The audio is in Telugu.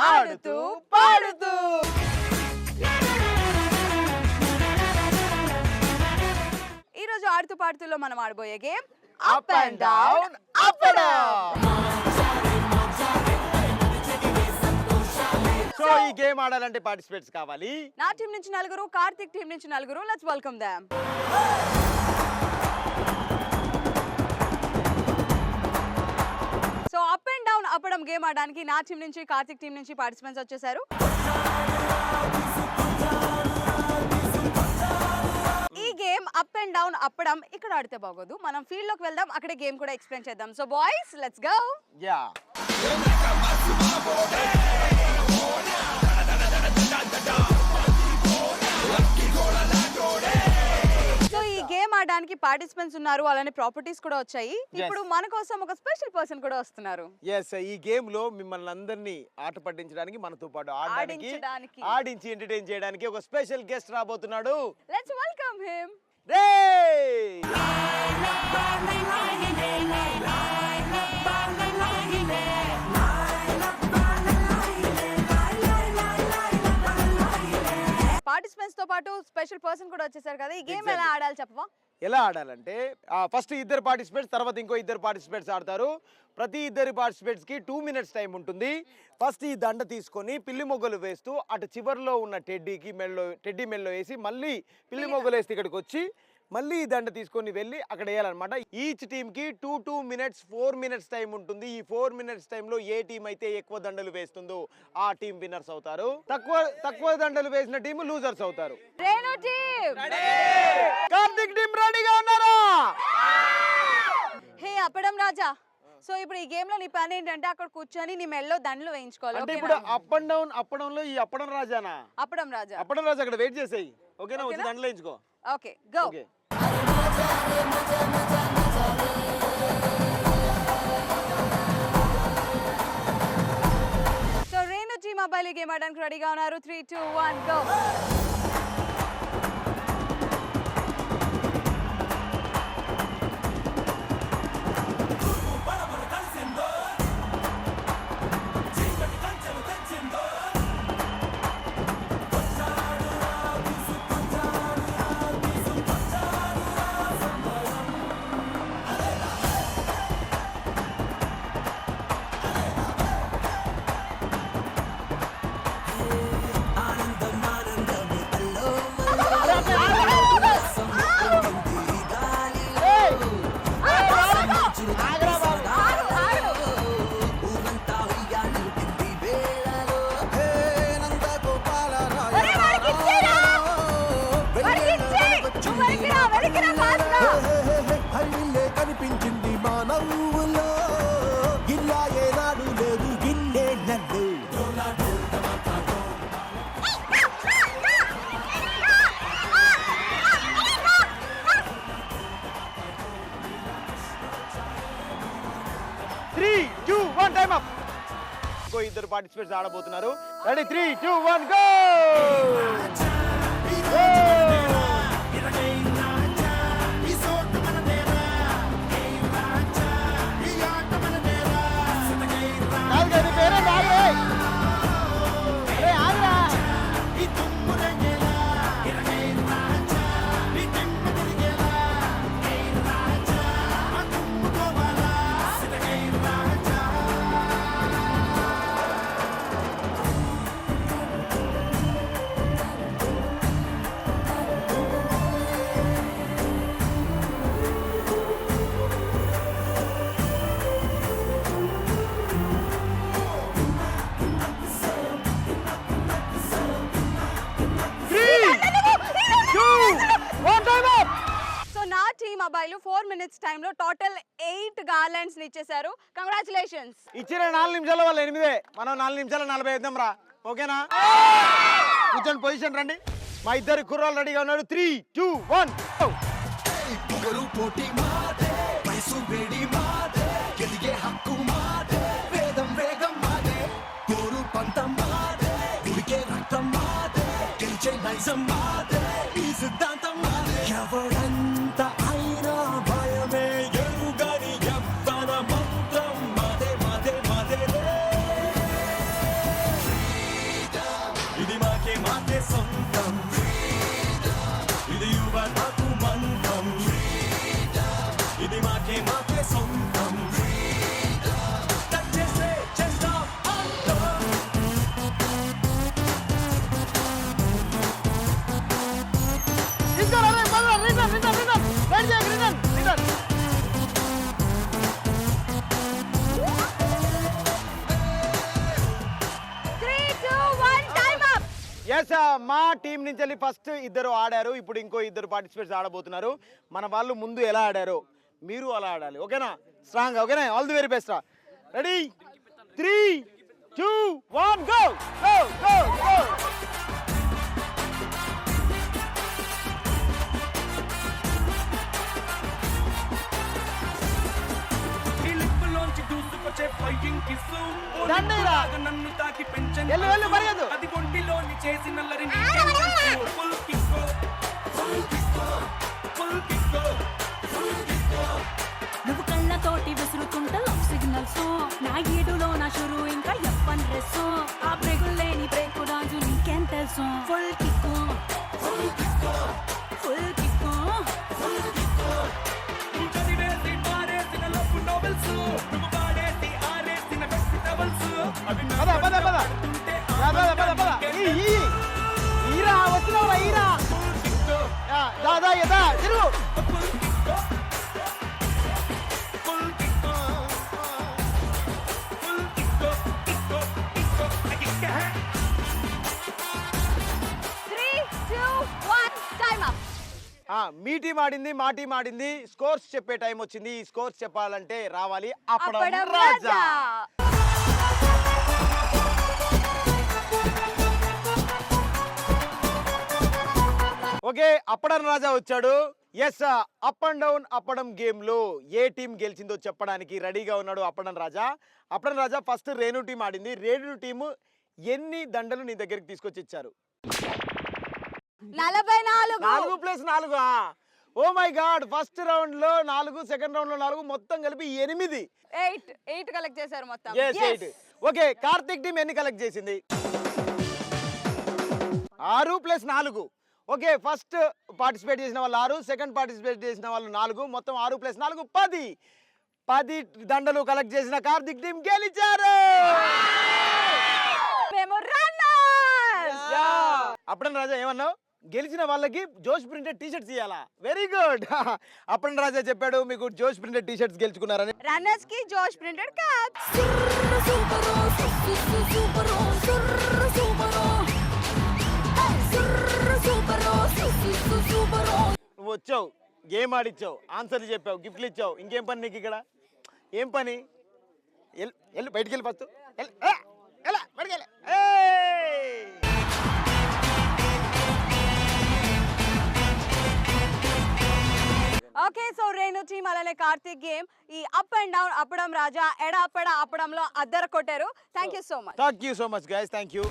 ఆడుతూ పాడుతూ. ఈ రోజు ఆడుతూ పాడుతూలో మనం ఆడబోయే game up and down up and down. So ఈ గేమ్ ఆడాలంటే పార్టిసిపేట్స్ కావాలి. నా టీం నుంచి 4, కార్తిక్ టీం నుంచి 4. Let's welcome them. So up and down appadam game ఆడడానికి నా టీం నుంచి కార్తిక్ టీం నుంచి పార్టిసిపెంట్స్ వచ్చేసారు. ఈ గేమ్ అప్ అండ్ డౌన్ అప్పడం ఇక్కడ ఆడితే బాగోదు. మనం ఫీల్డ్ లోకి వెళ్దాం, అక్కడే గేమ్ కూడా ఎక్స్ప్లెయిన్ చేద్దాం. So boys let's go. Yeah so ఈ గేమ్ ఆడడానికి పార్టిసిపెంట్స్ ఉన్నారు, అలానే ప్రాపర్టీస్ కూడా వచ్చాయి. ఇప్పుడు మన కోసం ఒక స్పెషల్ పర్సన్ కూడా వస్తున్నారు. ఎస్, ఈ గేమ్ లో మిమ్మల్ని అందరినీ ఆట పట్టించడానికి, మనతో పాటు ఆడించి ఎంటర్టైన్ చేయడానికి ఒక స్పెషల్ గెస్ట్ రాబోతున్నాడు. Let's welcome him. పార్టిసిపెంట్స్ తో పాటు స్పెషల్ పర్సన్ కూడా వచ్చేసారు కదా. ఈ గేమ్ ఎలా ఆడాలి చెప్పవా? ఎలా ఆడాలంటే ఫస్ట్ ఇద్దరు పార్టిసిపేట్స్, తర్వాత ఇంకో ఇద్దరు పార్టిసిపేట్స్ ఆడతారు. ప్రతి ఇద్దరు పార్టిసిపేట్స్ కి 2 minutes టైం ఉంటుంది. ఫస్ట్ ఈ దండ తీసుకొని పిల్లి మొగ్గలు వేస్తూ అటు చివరిలో ఉన్న టెడ్డీ మెల్లో వేసి మళ్ళీ పిల్లి మొగ్గలు వేస్తే ఇక్కడికి వచ్చి మళ్ళీ ఈ దండ తీసుకొని వెళ్ళి అక్కడ వేయాలన్నమాట. ఈచ్ టీమ్ కి 2 minutes 4 minutes టైం ఉంటుంది. ఈ 4 minutes టైంలో ఏ టీం అయితే ఎక్కువ దండలు వేస్తుందో ఆ టీం విన్నర్స్ అవుతారు. తక్కువ దండలు వేసిన టీం లూజర్స్ అవుతారు. రేణు టీం, కార్తిక్ టీం రెడీగా ఉన్నారా? హే అప్పడం రాజా, సో ఇప్పుడు ఈ గేమ్ లో నీ పని ఏంటంటే అక్కడ కూర్చొని నీ మెల్లో దండలు వేయించుకోవాలి. అంటే ఇప్పుడు అప్ అండ్ డౌన్ అప్పడంలో ఈ అప్పడం రాజానా? అప్పడం రాజా అక్కడ వెయిట్ చేసేయి. ఓకేనా? వచ్చి దండలు వేయించుకో. Okay go. So Renu team అబ్బాయిలు గేమ్ ఆడడానికి రెడీగా ఉన్నారు. 3, 2, 1 గో. కనిపించింది మా నవ్వులో, ఇలా ఏనాడు లేదు ఇన్నేళ్ళలో. ఇద్దరు పార్టిసిపేట్స్ ఆడబోతున్నారు. రెడీ? 3, 2, 1 గో. అబ్బాయిలు 4 minutes టైంలో టోటల్ 8 గార్లాండ్స్ ని ఇచ్చేశారు. కంగ్రాచులేషన్స్. ఇచ్చిన 4 నిమిషాల వాళ్ళు 8, మనం 4 నిమిషాల 40 వేద్దాం రా. ఓకేనా? కూర్చొని పొజిషన్ రండి. మా ఇద్దరు కుర్రాళ్ళు రెడీగా ఉన్నారు. 3, 2, 1 పోటీ మాదే, వయసు వేడి మాదే, గెలిగే హక్కు మాదే, వేదం వేగం మాదే, కోరు పంతం మాదే, ఉడికే రక్తం మాదే, గెలిచే నైజం మాదే, ఈ సిద్ధాంతం మాదే. ఎవడంత అయినా భయమే ఎరుగని యవ్వన మంత్రం మాదే మాదే మాదే. ఇది మాకే మాకే సొంతం ఇది యువతకు మంత్రం ఇది మాకే మాకే సొంతం టచ్ చేసే చేస్తాం అంతం ఎస్ మా టీం నుంచి వెళ్ళి ఫస్ట్ ఇద్దరు ఆడారు ఇప్పుడు ఇంకో ఇద్దరు పార్టిసిపేట్స్ ఆడబోతున్నారు మన వాళ్ళు ముందు ఎలా ఆడారో మీరు అలా ఆడాలి ఓకేనా స్ట్రాంగ్ ఓకేనా all the very best ready 3 2 1 go go go go fighting కిస్సు దండేరా నన్ను తాకి పెంచండి వెళ్ళు వెళ్ళు మర్యాద అది ఒంటిలోని చేసి నల్లరి full kick full kick full kick full kick నువ్వు కళ్ళతోటి విసురుతుంట లవ్ సిగ్నల్స్ నా ఏడులో నా షురు ఇంకా ఎప్పన్ డ్రెస్ ఆ బ్రేకులు లేని బ్రేకు రాజు నీకేం తెలుసు full kick full kick full kick full kick నువ్వు చదివేసి పారేసిన లవ్ నోవెల్స్ నువ్వు పాడేసి ఆరేసిన వెజిటబుల్స్ అవి పద పద పద పద పద పద ఈ ఈరా వస్తున్నావా ఈరా దాదా యదా తిరుగు full kick full kick kick kick kick 3 2 1 time up మీ టీం ఆడింది మా టీం ఆడింది స్కోర్స్ చెప్పే టైం వచ్చింది ఈ స్కోర్స్ చెప్పాలంటే రావాలి అప్పడం అప్పడం రాజా రాజా ఓకే అప్పడం రాజా వచ్చాడు yes up and down appadam game లో ఏ టీం గెలిచిందో చెప్పడానికి రెడీగా ఉన్నాడు అప్పడం రాజా ఫస్ట్ రేణు టీం ఆడింది రేణు టీం ఎన్ని దండలు నీ దగ్గరికి తీసుకొచ్చి ఇచ్చారు 44 4+4 oh my God first round లో 4 సెకండ్ రౌండ్ లో 4 మొత్తం కలిపి 8 8 కలెక్ట్ చేశారు మొత్తం yes 8 ఓకే కార్తిక్ టీం ఎన్ని కలెక్ట్ చేసింది 6+4 ఓకే ఫస్ట్ పార్టిసిపేట్ చేసిన వాళ్ళు 6 సెకండ్ పార్టిసిపేట్ చేసిన వాళ్ళు 4 మొత్తం 6+4 10 దండలు కలెక్ట్ చేసిన కార్తిక్ టీం గెలిచారు మేము రన్నర్స్ అప్పడం రాజా ఏమన్నావు గెలిచిన వాళ్ళకి జోష్ ప్రింటెడ్ టీ షర్ట్స్ ఇవ్వాలా వెరీ గుడ్ అప్పడం రాజా చెప్పాడు మీకు జోష్ ప్రింటెడ్ టీ షర్ట్స్ గెలుచుకున్నారని రన్నర్స్ కి జోష్ ప్రింటెడ్ క్యాప్స్ సూపరో సూపరో సూపరో సూపరో సూపరో నువ్వు వచ్చావు గేమ్ ఆడిచ్చావు ఆన్సర్లు చెప్పావు గిఫ్ట్లు ఇచ్చావు ఇంకేం పని నీకు ఇక్కడ ఏం పని వెళ్ళు బయటికి వెళ్ళి ఫస్ట్ బయటికి వెళ్ళి ఓకే సో రేణు టీమ్ అలానే కార్తిక్ గేమ్ ఈ అప్ అండ్ డౌన్ అప్పడం రాజా ఎడ అప్పడ అప్పడంలో అద్దరు కొట్టారు thank you so much thank you so much guys thank you